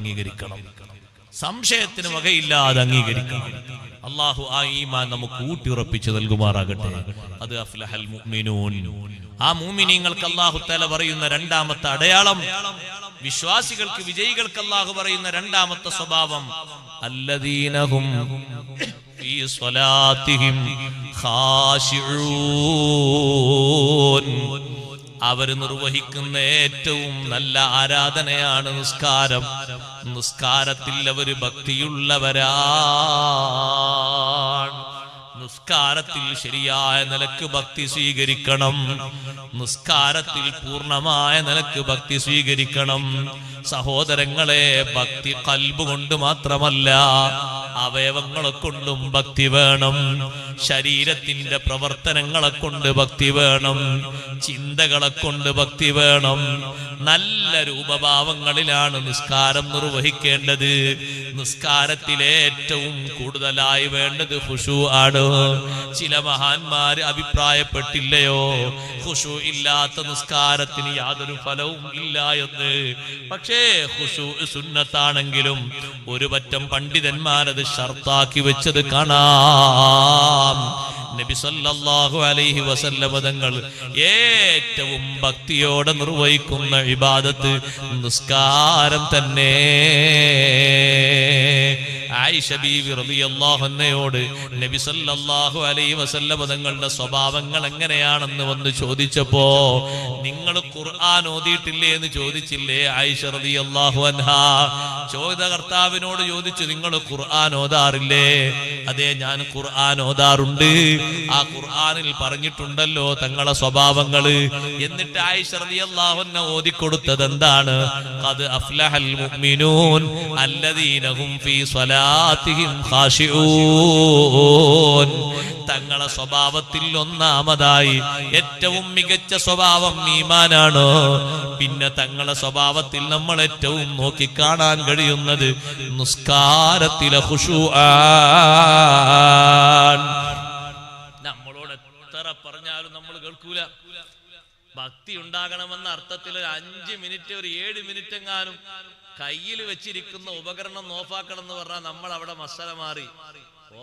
അംഗീകരിക്കണം, സംശയത്തിന് വകയില്ലാതെ അംഗീകരിക്കണം. അള്ളാഹു ആ ഈമാൻ നമുക്ക് ഊട്ടിയുറപ്പിച്ചു നൽകുമാറാകട്ടെ. അത് അഫ്ലഹൽ മുഅ്മിനൂൻ. ആ മുഅ്മിനീങ്ങൾക്ക് അല്ലാഹു തആല പറയുന്ന രണ്ടാമത്തെ അടയാളം, വിശ്വാസികൾക്ക് വിജയികൾക്ക് അല്ലാഹു പറയുന്ന രണ്ടാമത്തെ സ്വഭാവം, അല്ലദീനഹും ഫീ സ്വലാത്തിഹിം ഖാശിഊൻ. അവർ നിർവഹിക്കുന്ന ഏറ്റവും നല്ല ആരാധനയാണ് നിസ്കാരം. നിസ്കാരത്തിൽ അവർ ഭക്തിയുള്ളവരാണ്. നിസ്കാരത്തിൽ ശരിയായ നിലക്ക് ഭക്തി സ്വീകരിക്കണം. നിസ്കാരത്തിൽ പൂർണ്ണമായ നിലക്ക് ഭക്തി സ്വീകരിക്കണം. സഹോദരങ്ങളെ, ഭക്തി ഖൽബ് കൊണ്ട് മാത്രമല്ല, അവയവങ്ങളെ കൊണ്ടും ഭക്തി വേണം. ശരീരത്തിന്റെ പ്രവർത്തനങ്ങളെ കൊണ്ട് ഭക്തി വേണം. ചിന്തകളെ കൊണ്ട് ഭക്തി വേണം. നല്ല രൂപഭാവങ്ങളിലാണ് നിസ്കാരം നിർവഹിക്കേണ്ടത്. നിസ്കാരത്തിലെ ഏറ്റവും കൂടുതലായി വേണ്ടത് ഖുശൂ ആണ്. ചില മഹാന്മാര് അഭിപ്രായപ്പെട്ടില്ലയോ, ഖുശൂ ഇല്ലാത്ത നിസ്കാരത്തിന് യാതൊരു ഫലവും ഇല്ല എന്ന്. പക്ഷേ ഖുശൂ സുന്നത്താണെങ്കിലും ഒരു പറ്റം പണ്ഡിതന്മാരത് ഷർത്താക്കി വെച്ചത് കാണാം. നബി സല്ലല്ലാഹു അലൈഹി വസല്ലം തങ്ങൾ ഏറ്റവും ഭക്തിയോടെ നിർവഹിക്കുന്ന ഇബാദത്ത് നിസ്കാരം തന്നെ. ആയിഷ ബീവി റളിയല്ലാഹു അൻഹയോട് നബി സല്ലല്ലാഹു അലൈഹി വസല്ലം തങ്ങളുടെ സ്വഭാവങ്ങൾ എങ്ങനെയാണെന്ന് വന്ന് ചോദിച്ചപ്പോ, നിങ്ങൾ ഖുർആൻ ഓതിയിട്ടില്ലേ എന്ന് ചോദിച്ചില്ലേ ആയിഷ റളിയല്ലാഹു അൻഹാ? ചോദ്യകർത്താവിനോട് ചോദിച്ചു, നിങ്ങൾ ഖുർആൻ ഓതാറില്ലേ? അതെ, ഞാൻ ഖുർആൻ ഓതാറുണ്ട്. ആ ഖുർആനിൽ പറഞ്ഞിട്ടുണ്ടല്ലോ തങ്ങളെ സ്വഭാവങ്ങള്. എന്നിട്ട് ആയിഷ റളിയല്ലാഹു അൻഹ ഓതിക്കൊടുത്തത് എന്താണ്? ഖദ് അഫ്ലഹൽ മുഅ്മിനൂൻ അല്ലദീനഹും ഫീ സ്വലാത്തിഹിം ഖാശിഊൻ. തങ്ങളെ സ്വഭാവത്തിൽ ഒന്നാമതായി ഏറ്റവും മികച്ച സ്വഭാവം ഈമാനാണ്. പിന്നെ തങ്ങളെ സ്വഭാവത്തിൽ നമ്മൾ ഏറ്റവും നോക്കിക്കാണാൻ കഴിയുന്നത് നിസ്കാരത്തിലെ ഖുശൂആൻ. നമ്മളോട് എത്ര പറഞ്ഞാലും നമ്മൾ കേൾക്കൂല. ഭക്തി ഉണ്ടാകണമെന്ന അർത്ഥത്തിൽ ഒരു 5 മിനിറ്റ്, ഒരു 7 മിനിറ്റ് എങ്ങാനും കയ്യിൽ വെച്ചിരിക്കുന്ന ഉപകരണം ഓഫാക്കണം എന്ന് പറഞ്ഞാൽ നമ്മൾ അവിടെ മസാല മാറി.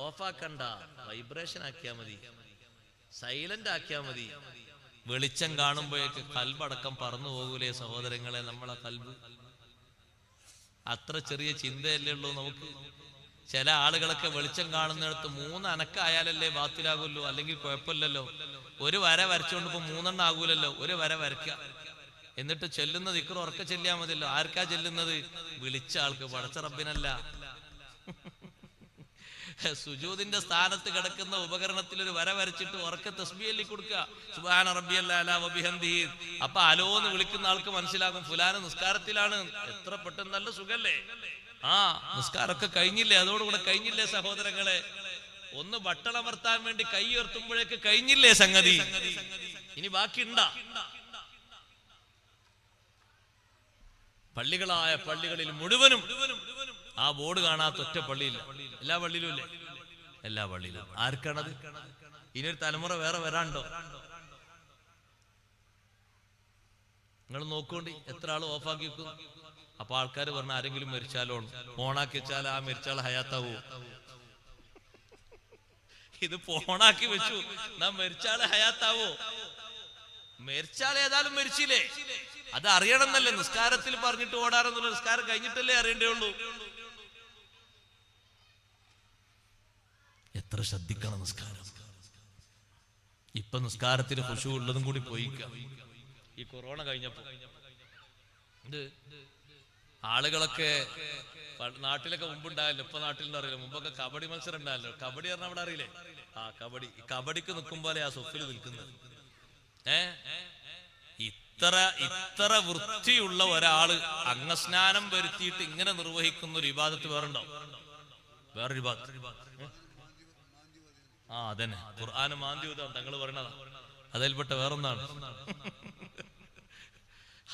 ഓഫാക്കണ്ട, വൈബ്രേഷൻ ആക്കിയാ മതി, സൈലന്റ് ആക്കിയാ മതി. വെളിച്ചം കാണുമ്പോഴേക്ക് കൽബടക്കം പറന്നു പോകൂലേ സഹോദരങ്ങളെ? നമ്മളെ കൽബ് അത്ര ചെറിയ ചിന്തയല്ലേ ഉള്ളൂ നമുക്ക്. ചില ആളുകളൊക്കെ വെളിച്ചം കാണുന്നിടത്ത് 3 അനക്കായാലല്ലേ ബാത്തിലാകുമല്ലോ, അല്ലെങ്കിൽ കുഴപ്പമില്ലല്ലോ. ഒരു വര വരച്ചുകൊണ്ട് ഇപ്പൊ 3 എണ്ണം ആകൂലല്ലോ. ഒരു വര വരയ്ക്ക, എന്നിട്ട് ചെല്ലുന്ന ദിക്ർ ഉറക്കെ ചെല്ലിയാ മതിയല്ലോ. ആർക്കാ ചെല്ലുന്നത്? വിളിച്ച ആൾക്ക്, പടച്ച റബ്ബിനല്ല. സുജൂദിന്റെ സ്ഥാനത്ത് കിടക്കുന്ന ഉപകരണത്തിൽ ഒരു വര വരച്ചിട്ട് ഉറക്കെ തസ്ബീഹ് ചൊല്ലി കൊടുക്കുക, സുബ്ഹാന റബ്ബിയൽ അഅ്ലാ വബിഹംദിഹി. അപ്പൊ അലോന്ന് വിളിക്കുന്ന ആൾക്ക് മനസ്സിലാകും ഫുലാന് നിസ്കാരത്തിലാണ്. എത്ര പെട്ടെന്ന്, നല്ല സുഖല്ലേ? ആ നിസ്കാരമൊക്കെ കഴിഞ്ഞില്ലേ? അതോടുകൂടെ കഴിഞ്ഞില്ലേ സഹോദരങ്ങളെ? ഒന്ന് ബട്ടളമർത്താൻ വേണ്ടി കൈ ഉയർത്തുമ്പോഴേക്ക് കഴിഞ്ഞില്ലേ സംഗതി? ഇനി ബാക്കിയുണ്ടാ? പള്ളികളായ പള്ളികളിൽ മുഴുവനും ആ ബോർഡ് കാണാത്ത ഒറ്റ പള്ളിയില്ല. എല്ലാ പള്ളിയിലും ഇല്ലേ? എല്ലാ പള്ളിയിലും. ആർക്കാണത്? ഇനിയൊരു തലമുറ വേറെ വരാണ്ടോ? നിങ്ങൾ നോക്കോണ്ടി, എത്ര ആള് ഓഫാക്കി വെക്കും. അപ്പൊ ആൾക്കാർ പറഞ്ഞ ആരെങ്കിലും മരിച്ചാലോ, ഫോണാക്കി വെച്ചാൽ ആ മരിച്ചാൾ ഹയാത്താവോ? ഇത് ഫോണാക്കി വെച്ചു, നാം മരിച്ചാള് ഹയാത്താവോ? മരിച്ചാൾ ഏതായാലും മരിച്ചില്ലേ, അത് അറിയണമെന്നല്ലേ നിസ്കാരത്തിൽ പറഞ്ഞിട്ട് ഓടാറൊന്നുമില്ല. നിസ്കാരം കഴിഞ്ഞിട്ടല്ലേ അറിയേണ്ടേ ഉള്ളൂ. എത്ര ശ്രദ്ധിക്കണം നിസ്കാരം. ഇപ്പൊ നിസ്കാരത്തിന് ഖുശൂ ഉള്ളതും കൂടി പോയിക്ക. ഈ കൊറോണ കഴിഞ്ഞപ്പോ ഇത് ആളുകളൊക്കെ നാട്ടിലൊക്കെ മുമ്പുണ്ടായല്ലോ, ഇപ്പൊ നാട്ടിലൊന്നും അറിയില്ല. മുമ്പൊക്കെ കബഡി മത്സരം ഉണ്ടായല്ലോ. കബഡി പറഞ്ഞാൽ അവിടെ അറിയില്ലേ? ആ കബഡി. കബഡിക്ക് നിൽക്കും പോലെ ആ സൊഫിൽ നിൽക്കുന്നത്. ഇത്ര വൃത്തിയുള്ള ഒരാള് അംഗസ്നാനം വരുത്തിയിട്ട് ഇങ്ങനെ നിർവഹിക്കുന്ന ഒരു ഇബാദത്ത് വേറുണ്ടോ? വേറൊരു ഇബാദത്ത്. ആ അതന്നെ, ഖുർആന് മാന്തിയൂതാം തങ്ങൾ പറയണതാ. അതിൽപ്പെട്ട വേറൊന്നാണ്.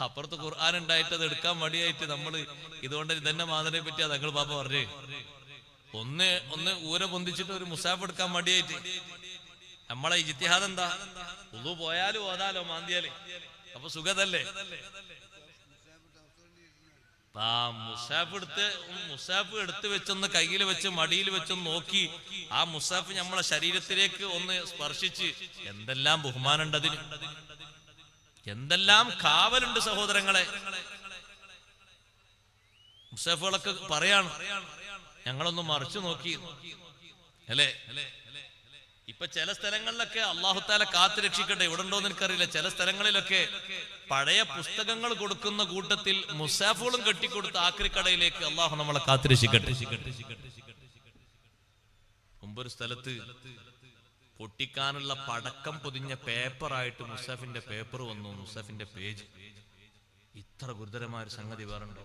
അപ്പുറത്ത് ഖുർആൻ ഉണ്ടായിട്ട് അത് എടുക്കാൻ മടിയായിട്ട് നമ്മള് ഇതുകൊണ്ട് ഇതന്നെ മാതിനെ പറ്റിയാ തങ്ങൾ പാപ്പ പറഞ്ഞേ. ഒന്ന് ഊര പൊന്തിച്ചിട്ട് ഒരു മുസാഫ് എടുക്കാൻ മടിയായിട്ട്. നമ്മളെ ഇജ്തിഹാദ് എന്താ? ഉളു പോയാലും ഓതാലോ മാന്തിയാല്. അപ്പൊ സുഖതല്ലേ? മുസാഫ് എടുത്ത് വെച്ചൊന്ന് കയ്യിൽ വെച്ച് മടിയിൽ വെച്ചൊന്ന് നോക്കി ആ മുസാഫ് നമ്മളെ ശരീരത്തിലേക്ക് ഒന്ന് സ്പർശിച്ച് എന്തെല്ലാം ബഹുമാനുണ്ട് അതിന്, എന്തെല്ലാം കാവലുണ്ട് സഹോദരങ്ങളെ. മുസാഫുകളൊക്കെ പറയാണ് ഞങ്ങളൊന്ന് മറിച്ചു നോക്കി അല്ലേ. ഇപ്പൊ ചില സ്ഥലങ്ങളിലൊക്കെ അള്ളാഹു താല കാത്തു രക്ഷിക്കട്ടെ, ഇവിടെ ഉണ്ടോന്ന് എനിക്കറിയില്ല, ചില സ്ഥലങ്ങളിലൊക്കെ പഴയ പുസ്തകങ്ങൾ കൊടുക്കുന്ന കൂട്ടത്തിൽ മുസാഫുകളും കെട്ടിക്കൊടുത്ത ആക്രിക്കടയിലേക്ക് അള്ളാഹു നമ്മളെ കാത്തു രക്ഷിക്കട്ടെ. മുമ്പൊരു സ്ഥലത്ത് പൊട്ടിക്കാനുള്ള പടക്കം പൊതിഞ്ഞ പേപ്പറായിട്ട് മുസാഫിന്റെ പേപ്പർ വന്നു, മുസാഫിന്റെ പേജ്. ഇത്ര ഗുരുതരമായ ഒരു സംഗതി വേറുണ്ടോ?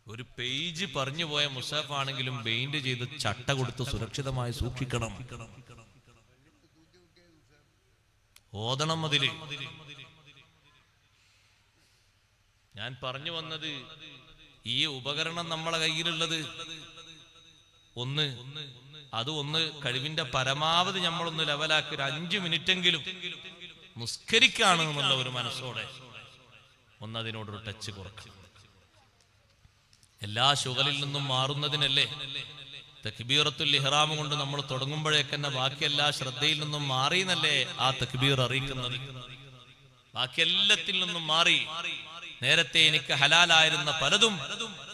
ഒരു പേജ് പറഞ്ഞു പോയ മുസാഫ് ആണെങ്കിലും ബെയിൻഡ് ചെയ്ത് ചട്ട കൊടുത്ത് സുരക്ഷിതമായി സൂക്ഷിക്കണം, ഓതണം അതില്. ഞാൻ പറഞ്ഞു വന്നത് ഈ ഉപകരണം നമ്മളെ കയ്യിലുള്ളത് ഒന്ന് കഴിവിന്റെ പരമാവധി നമ്മളൊന്ന് ലെവലാക്കി ഒരു 5 മിനിറ്റെങ്കിലും നിസ്കരിക്കാണ് എന്നുള്ള ഒരു മനസ്സോടെ ഒന്നതിനോടൊരു ടച്ച് കുറക്കണം. എല്ലാ ശുഗലിൽ നിന്നും മാറുന്നതിനല്ലേ തക്ബീറത്തുൽ ഇഹ്റാം കൊണ്ട് നമ്മൾ തുടങ്ങുമ്പോഴേക്കന്നെ ബാക്കി എല്ലാ ശ്രദ്ധയിൽ നിന്നും മാറിയെന്നല്ലേ ആ തക്ബീർ അറിയിക്കുന്നത്. ബാക്കി എല്ലാത്തിൽ നിന്നും മാറി നേരത്തെ എനിക്ക് ഹലാലായിരുന്ന പലതും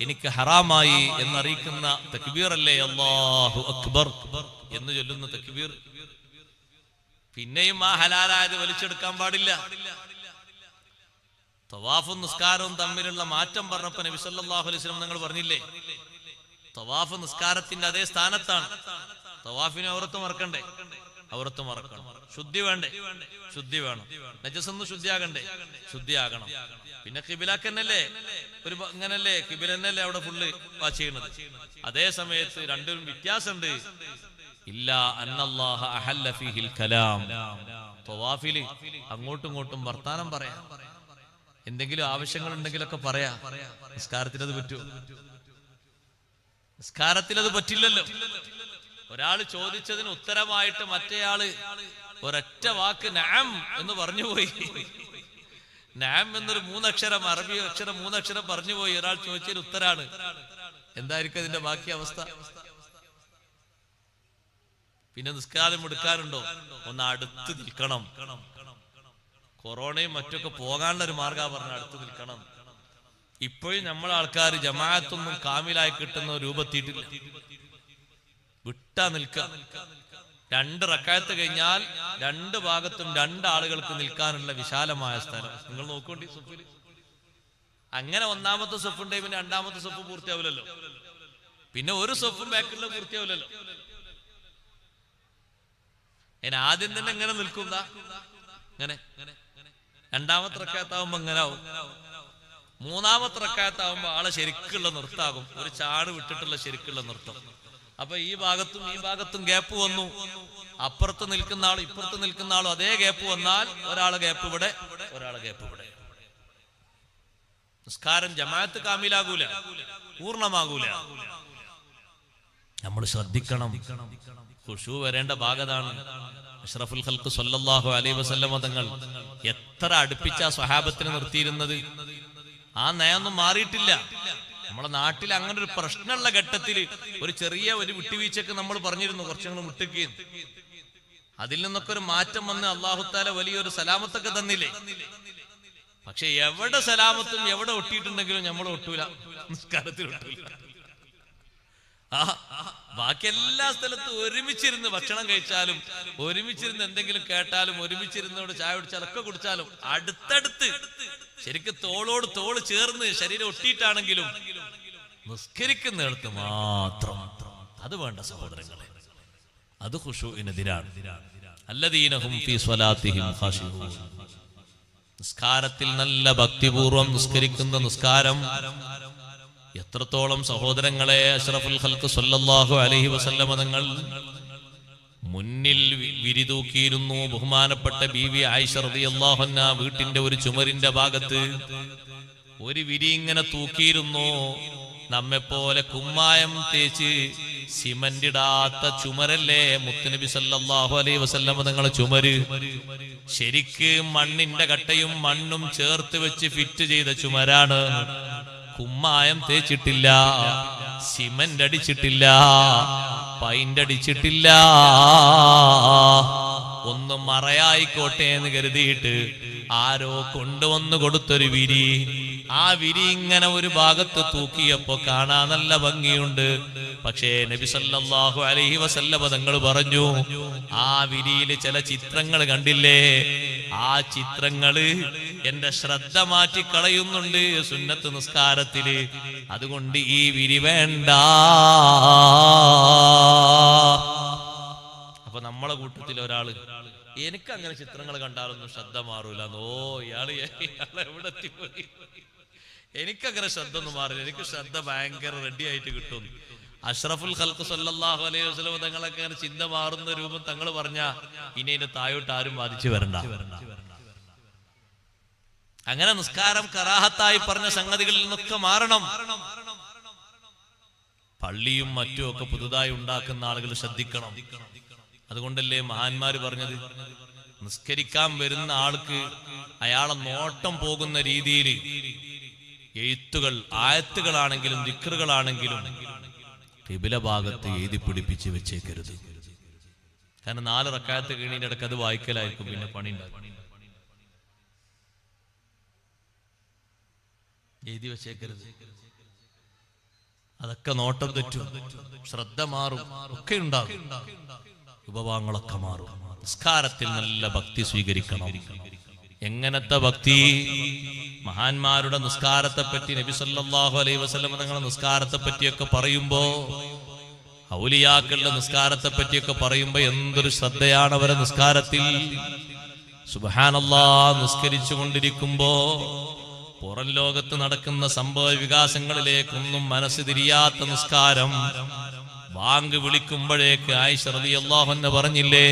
എനിക്ക് ഹറാമായി എന്നറിയിക്കുന്ന തക്ബീർ അല്ലേ അല്ലാഹു അക്ബർ എന്ന് ചൊല്ലുന്ന തക്ബീർ. പിന്നെയും ആ ഹലാലായത് വലിച്ചെടുക്കാൻ പാടില്ല. തവാഫും നിസ്കാരവും തമ്മിലുള്ള മാറ്റം പറഞ്ഞപ്പോ നബി സല്ലല്ലാഹു അലൈഹി വസല്ലം നിങ്ങൾ പറഞ്ഞില്ലേ, തവാഫ് നിസ്കാരത്തിന്റെ അതേ സ്ഥാനത്താണ്. തവാഫിനെ ഔറത്ത് മറക്കണ്ടേ? ഔറത്ത് മറക്കണം. ശുദ്ധി വേണ്ടേ? ശുദ്ധി വേണം. നജസൊന്ന് ശുദ്ധിയാകണ്ടേ? ശുദ്ധിയാകണം. പിന്നെ ഖിബിലക്കന്നല്ലേ ഒരു ഇങ്ങനല്ലേ ഖിബിലന്നല്ലേ അവിടെ ഫുള്ള് വാച്ച് ചെയ്യുന്നത്. അതേ സമയത്ത് രണ്ടും വ്യത്യാസമുണ്ട്. ഇല്ലാ അന്നല്ലാഹ അഹല്ല ഫീഹിൽ കലാം. തവാഫില് അങ്ങോട്ടും ഇങ്ങോട്ടും വർത്താനം പറയാം, എന്തെങ്കിലും ആവശ്യങ്ങൾ ഉണ്ടെങ്കിലൊക്കെ പറയാ. നിസ്കാരത്തിൽ അത് പറ്റുമോ? നിസ്കാരത്തിൽ അത് പറ്റില്ലല്ലോ. ഒരാൾ ചോദിച്ചതിന് ഉത്തരമായിട്ട് മറ്റേയാള് ഒരൊറ്റ വാക്ക് നഅം എന്ന് പറഞ്ഞു പോയി. നഅം എന്നൊരു 3 അക്ഷരം, അറബി അക്ഷരം 3 അക്ഷരം പറഞ്ഞു പോയി. ഒരാൾ ചോദിച്ചതിന് ഉത്തരാണ്. എന്തായിരിക്കും അതിന്റെ ബാക്കി അവസ്ഥ? പിന്നെ നിസ്കാരം എടുക്കാറുണ്ടോ? ഒന്ന് അടുത്ത് നിൽക്കണം. കൊറോണയും മറ്റൊക്കെ പോകാനുള്ള ഒരു മാർഗം പറഞ്ഞ അടുത്ത് നിൽക്കണം. ഇപ്പോഴും നമ്മളെ ആൾക്കാർ ജമാഅത്തൊന്നും കാമിലായി കിട്ടുന്ന രൂപത്തിയിട്ടില്ല. വിട്ടാ നിൽക്കുക. 2 റക്അത്ത് കഴിഞ്ഞാൽ 2 ഭാഗത്തും 2 ആളുകൾക്ക് നിൽക്കാനുള്ള വിശാലമായ സ്ഥലം. നിങ്ങൾ നോക്കണ്ടി സഫിൽ. അങ്ങനെ 1ാമത്തെ സഫുണ്ട്, പിന്നെ 2ാമത്തെ സഫ് പൂർത്തിയാവില്ലല്ലോ. പിന്നെ ഒരു സഫും ബാക്കിലുള്ള പൂർത്തിയാവില്ലല്ലോ. ആദ്യം തന്നെ എങ്ങനെ നിൽക്കുന്ന ഇങ്ങനെ 2ാമത്തെ റക്അത്താവുമ്പോ ഇങ്ങനെ ആവും. 3ാമത്തെ റക്അത്താവുമ്പോ ആളെ ശരിക്കുള്ള നിർത്താകും. ഒരു ചാട് വിട്ടിട്ടുള്ള ശരിക്കുള്ള നൃത്തം. അപ്പൊ ഈ ഭാഗത്തും ഗ്യാപ്പ് വന്നു. അപ്പുറത്ത് നിൽക്കുന്ന ആളും ഇപ്പുറത്ത് നിൽക്കുന്ന ആളും അതേ ഗ്യാപ്പ് വന്നാൽ ഒരാളെ ഗ്യാപ്പ് ഇവിടെ, ഒരാളെ ഗ്യാപ്പ് ഇവിടെ. നിസ്കാരം ജമാഅത്ത് കാമിലാകൂല, പൂർണ്ണമാകൂല. നമ്മൾ ശ്രദ്ധിക്കണം. ഖുശൂ വരേണ്ട ഭാഗത്താണ്. അഷ്റഫുൽ ഖൽഖ് സ്വല്ലല്ലാഹു അലൈഹി വസല്ലം തങ്ങൾ എത്ര അടുപ്പിച്ച സ്വഹാബത്തിനെ നിർത്തിയിരുന്നത്. ആ നയൊന്നും മാറിയിട്ടില്ല. നമ്മളെ നാട്ടിൽ അങ്ങനെ ഒരു പ്രശ്നമുള്ള ഘട്ടത്തിൽ ഒരു ചെറിയ ഒരു വിട്ടുവീഴ്ചക്ക് നമ്മൾ പറഞ്ഞിരുന്നു, കുറച്ചങ്ങൾ വിട്ടുകയും അതിൽ നിന്നൊക്കെ ഒരു മാറ്റം വന്ന് അല്ലാഹു തആല വലിയൊരു സലാമത്തൊക്കെ തന്നില്ലേ. പക്ഷെ എവിടെ സലാമത്തും എവിടെ ഒട്ടിയിട്ടുണ്ടെങ്കിലും നമ്മൾ ഒട്ടൂല, നിസ്കാരത്തിൽ ഒട്ടൂല. ബാക്കി എല്ലാ സ്ഥലത്തും ഒരുമിച്ചിരുന്ന് ഭക്ഷണം കഴിച്ചാലും, ഒരുമിച്ചിരുന്ന് എന്തെങ്കിലും കേട്ടാലും, ഒരുമിച്ചിരുന്നോട് ചായ കുടിച്ചാലൊക്കെ കുടിച്ചാലും അടുത്തടുത്ത് ശരിക്കും തോളോട് തോള് ചേർന്ന് ശരീരം ഒട്ടിയിട്ടാണെങ്കിലും നിസ്കരിക്കുന്നിടത്ത് മാത്രം അത് വേണ്ട സഹോദരങ്ങളെ. അത് ഖുശൂഇനെതിരാണ്. അല്ലദീനഹും ഫീ സ്വലാത്തിഹിം ഖാശിഊൻ. നിസ്കാരത്തിൽ നല്ല ഭക്തിപൂർവം നിസ്കരിക്കുന്ന നിസ്കാരം എത്രത്തോളം സഹോദരങ്ങളെ അഷ്റഫുൽ ഖൽഖ് സ്വല്ലല്ലാഹു അലൈഹി വസല്ലം തങ്ങൾ മുന്നിൽ വിരിതൂക്കിയിരുന്നു. ബഹുമാനപ്പെട്ട ബീവി ആയിഷ റളിയല്ലാഹു അൻഹാ വീട്ടിന്റെ ഒരു ചുമരിന്റെ ഭാഗത്ത് ഒരു വിരി ഇങ്ങനെ തൂക്കിയിരുന്നു. നമ്മെപ്പോലെ കുമ്മായം തേച്ച് സിമന്റിടാത്ത ചുമരല്ലേ മുത്തുനബി സല്ലല്ലാഹു അലൈഹി വസല്ലം തങ്ങളെ ചുമര്. ശരിക്ക് മണ്ണിന്റെ കട്ടയും മണ്ണും ചേർത്ത് വെച്ച് ഫിറ്റ് ചെയ്ത ചുമരാണ്. കുമ്മായം തേച്ചിട്ടില്ല, സിമന്റ് അടിച്ചിട്ടില്ല, പൈന്റ് അടിച്ചിട്ടില്ല. ഒന്ന് മറയായിക്കോട്ടെ എന്ന് കരുതിയിട്ട് ആരോ കൊണ്ടുവന്നു കൊടുത്തൊരു വിരി. ആ വിരി ഇങ്ങനെ ഒരു ഭാഗത്ത് തൂക്കിയപ്പോ കാണാൻ നല്ല ഭംഗിയുണ്ട്. പക്ഷേ നബി സല്ലല്ലാഹു അലൈഹി വസല്ലം തങ്ങൾ പറഞ്ഞു, ആ വിരിയിൽ ചില ചിത്രങ്ങൾ കണ്ടില്ലേ, ആ ചിത്രങ്ങള് എന്റെ ശ്രദ്ധ മാറ്റിക്കളയുന്നുണ്ട് സുന്നത്ത് നിസ്കാരത്തില്. അതുകൊണ്ട് ഈ വിരി വേണ്ട. അപ്പൊ നമ്മളെ കൂട്ടത്തിൽ ഒരാള്, എനിക്ക് അങ്ങനെ ചിത്രങ്ങൾ കണ്ടാലൊന്നും ശ്രദ്ധ മാറൂല. ഇയാള് എവിടെ എത്തിപ്പോയി, എനിക്കങ്ങനെ ശ്രദ്ധ ഒന്നും മാറില്ല, എനിക്ക് ശ്രദ്ധ ഭയങ്കര റെഡി ആയിട്ട് കിട്ടും. അഷ്റഫുൽ ഖൽഖ് സല്ലല്ലാഹു അലൈഹി വസല്ലം തങ്ങളൊക്കെ അങ്ങനെ ചിന്ത മാറുന്ന രൂപം തങ്ങൾ പറഞ്ഞ ഇനി അതിന്റെ തായോട്ട് ആരും ബാധിച്ചു വരണ്ട. അങ്ങനെ നിസ്കാരം കറാഹത്തായി പറഞ്ഞ സംഗതികളിൽ നിന്നൊക്കെ മാറണം. പള്ളിയും മറ്റും ഒക്കെ പുതുതായി ഉണ്ടാക്കുന്ന ആളുകൾ ശ്രദ്ധിക്കണം. അതുകൊണ്ടല്ലേ മഹാന്മാര് പറഞ്ഞത്, നിസ്കരിക്കാൻ വരുന്ന ആൾക്ക് അയാളെ നോട്ടം പോകുന്ന രീതിയിൽ എഴുത്തുകൾ, ആയത്തുകളാണെങ്കിലും ദിക്റുകളാണെങ്കിലും ഖിബില ഭാഗത്ത് എഴുതി പിടിപ്പിച്ച് വെച്ചേക്കരുത്. കാരണം 4 റക്അത്ത് കഴിഞ്ഞതിന്റെ ഇടയ്ക്ക് അത് വായിക്കലായിരിക്കും, പിന്നെ പണി ഉണ്ടാകും. എഴുതി വെച്ചേക്കരുത്. അതൊക്കെ നോട്ടം തെറ്റും, ശ്രദ്ധ മാറും, ഒക്കെ ഉണ്ടാകും, ഉപഭാവങ്ങളൊക്കെ മാറും. നിസ്കാരത്തിൽ നല്ല ഭക്തി സ്വീകരിക്കണം. എങ്ങനത്തെ ഭക്തി? മഹാന്മാരുടെ നിസ്കാരത്തെ പറ്റി, നബി സല്ലല്ലാഹു അലൈഹി വസല്ലം തങ്ങളുടെ നിസ്കാരത്തെ പറ്റിയൊക്കെ പറയുമ്പോ, ഔലിയാക്കളുടെ നിസ്കാരത്തെ പറ്റിയൊക്കെ പറയുമ്പോ എന്തൊരു ശ്രദ്ധയാണ് അവരെ നിസ്കാരത്തിൽ. സുബ്ഹാനല്ലാഹ്, നിസ്കരിച്ചു കൊണ്ടിരിക്കുമ്പോ പുറം ലോകത്ത് നടക്കുന്ന സംഭവ വികാസങ്ങളിലേക്കൊന്നും മനസ്സ് തിരിയാത്ത നിസ്കാരം. ബാങ്ക് വിളിക്കുമ്പോഴേക്ക് ആയിഷ റളിയല്ലാഹു അൻഹ പറഞ്ഞില്ലേ,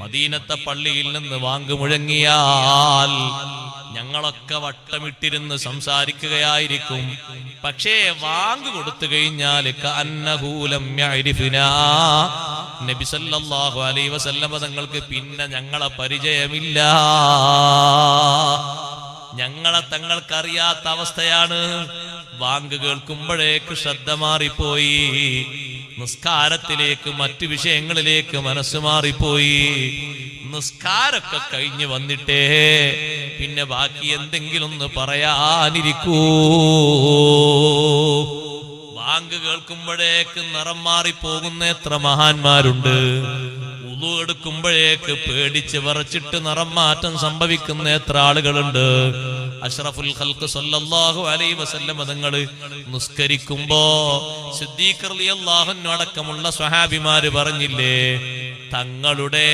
മദീനത്തെ പള്ളിയിൽ നിന്ന് ബാങ്ക് മുഴങ്ങിയാൽ ഞങ്ങളൊക്കെ വട്ടമിട്ടിരുന്ന് സംസാരിക്കുകയായിരിക്കും. പക്ഷേ ബാങ്ക് കൊടുത്തു കഴിഞ്ഞാൽ നബി സല്ലല്ലാഹു അലൈഹി വസല്ലം തങ്ങൾക്ക് പിന്നെ ഞങ്ങളെ പരിചയമില്ല. ഞങ്ങളെ തങ്ങൾക്കറിയാത്ത അവസ്ഥയാണ്. ബാങ്ക് കേൾക്കുമ്പോഴേക്ക് ശ്രദ്ധ മാറിപ്പോയി, നിസ്കാരത്തിലേക്ക് മറ്റു വിഷയങ്ങളിലേക്ക് മനസ്സ് മാറിപ്പോയി. നിസ്കാരമൊക്കെ കഴിഞ്ഞ് വന്നിട്ടേ പിന്നെ ബാക്കി എന്തെങ്കിലും ഒന്ന് പറയാനിരിക്കൂ. ബാങ്ക് കേൾക്കുമ്പോഴേക്ക് നിറം മാറിപ്പോകുന്ന എത്ര മഹാന്മാരുണ്ട്. വുളു എടുക്കുമ്പോഴേക്ക് പേടിച്ച് വിറച്ചിട്ട് നിറം മാറ്റം സംഭവിക്കുന്ന എത്ര ആളുകളുണ്ട്. അഷ്റഫുൽ ഖൽഖ് സല്ലല്ലാഹു അലൈഹി വസല്ലം തങ്ങൾ നിസ്കരിക്കുമ്പോ സിദ്ദീഖ് റളിയല്ലാഹു അൻഹു അടക്കമുള്ള സ്വഹാബിമാര് പറഞ്ഞില്ലേ, തങ്ങളുടെ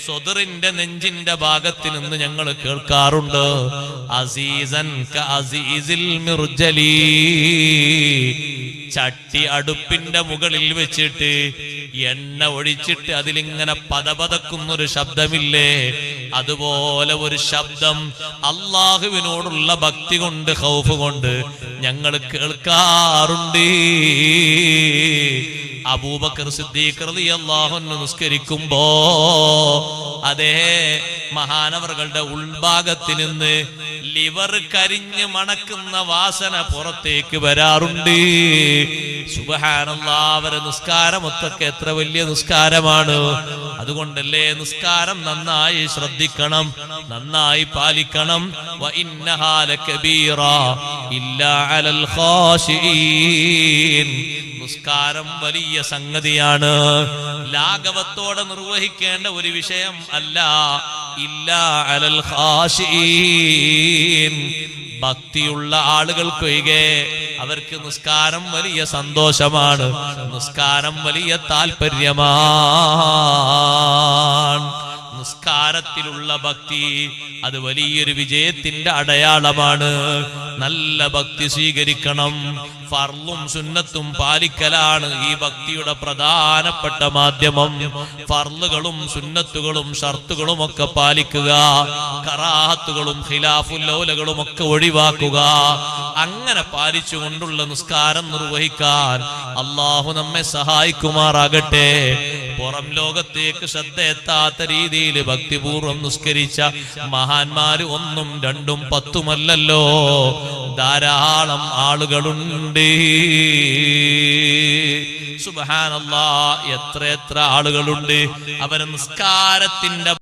സ്വദറിന്റെ നെഞ്ചിന്റെ ഭാഗത്ത് നിന്ന് ഞങ്ങൾ കേൾക്കാറുണ്ട്, അസീസൻ കഅസീസിൽ മിർജലി. ചട്ടി അടുപ്പിന്റെ മുകളിൽ വെച്ചിട്ട് എണ്ണ ഒഴിച്ചിട്ട് അതിലിങ്ങനെ പതപതക്കുന്നൊരു ശബ്ദമില്ലേ, അതുപോലെ ഒരു ശബ്ദം അള്ളാഹുവിനോടുള്ള ഭക്തി കൊണ്ട്, ഖൗഫ് കൊണ്ട് ഞങ്ങൾ കേൾക്കാറുണ്ട്. അബൂബക്കർ സിദ്ദീഖ് റളിയല്ലാഹു അൻഹു നിസ്കരിക്കുമ്പോ അതേ മഹാനവറുകളുടെ ഉൾഭാഗത്ത് നിന്ന് ലിവർ കരിഞ്ഞ് മണക്കുന്ന വാസന പുറത്തേക്ക് വരാറുണ്ട്. സുബ്ഹാനല്ലാഹ്, അവരെ നിസ്കാരമൊക്കെ എത്ര വലിയ നിസ്കാരമാണ്. അതുകൊണ്ടല്ലേ നിസ്കാരം നന്നായി ശ്രദ്ധിക്കണം, നന്നായി പാലിക്കണം. വ ഇന്നഹാ ലകബീറ ഇല്ലാ അലൽ ഖാശിഈൻ. നിസ്കാരം വലിയ സംഗതിയാണ്, ലാഘവത്തോടെ നിർവഹിക്കേണ്ട ഒരു വിഷയം അല്ല. ഇല്ലാ അലൽ ഖാശിഈൻ. ഭക്തിയുള്ള ആളുകൾക്കൊഴികെ അവർക്ക് നിസ്കാരം വലിയ സന്തോഷമാണ്, നിസ്കാരം വലിയ താല്പര്യമാണ്. നിസ്കാരത്തിലുള്ള ഭക്തി അത് വലിയൊരു വിജയത്തിന്റെ അടയാളമാണ്. നല്ല ഭക്തി സ്വീകരിക്കണം. ഫർളും സുന്നത്തും പാലിക്കലാണ് ഈ ഭക്തിയുടെ പ്രധാനപ്പെട്ട മാധ്യമം. ഫർളുകളും സുന്നത്തുകളും ഷർത്തുകളും ഒക്കെ പാലിക്കുക, കറാഹത്തുകളും ഖിലാഫുൽ ഔലകളും ഒക്കെ ഒഴിവാക്കുക. അങ്ങനെ പാലിച്ചുകൊണ്ടുള്ള നിസ്കാരം നിർവഹിക്കാൻ അല്ലാഹു നമ്മെ സഹായിക്കുമാറാകട്ടെ. പുറം ലോകത്തേക്ക് ശ്രദ്ധ എത്താത്ത രീതിയിൽ ഭക്തിപൂർവം നിസ്കരിച്ച മഹാന്മാര് 1ഉം 2ഉം 10ഉമല്ലല്ലോ, ധാരാളം ആളുകളുണ്ട്. സുബ്ഹാനല്ലാഹ്, എത്ര ആളുകളുണ്ട്. അവരെ നിസ്കാരത്തിന്റെ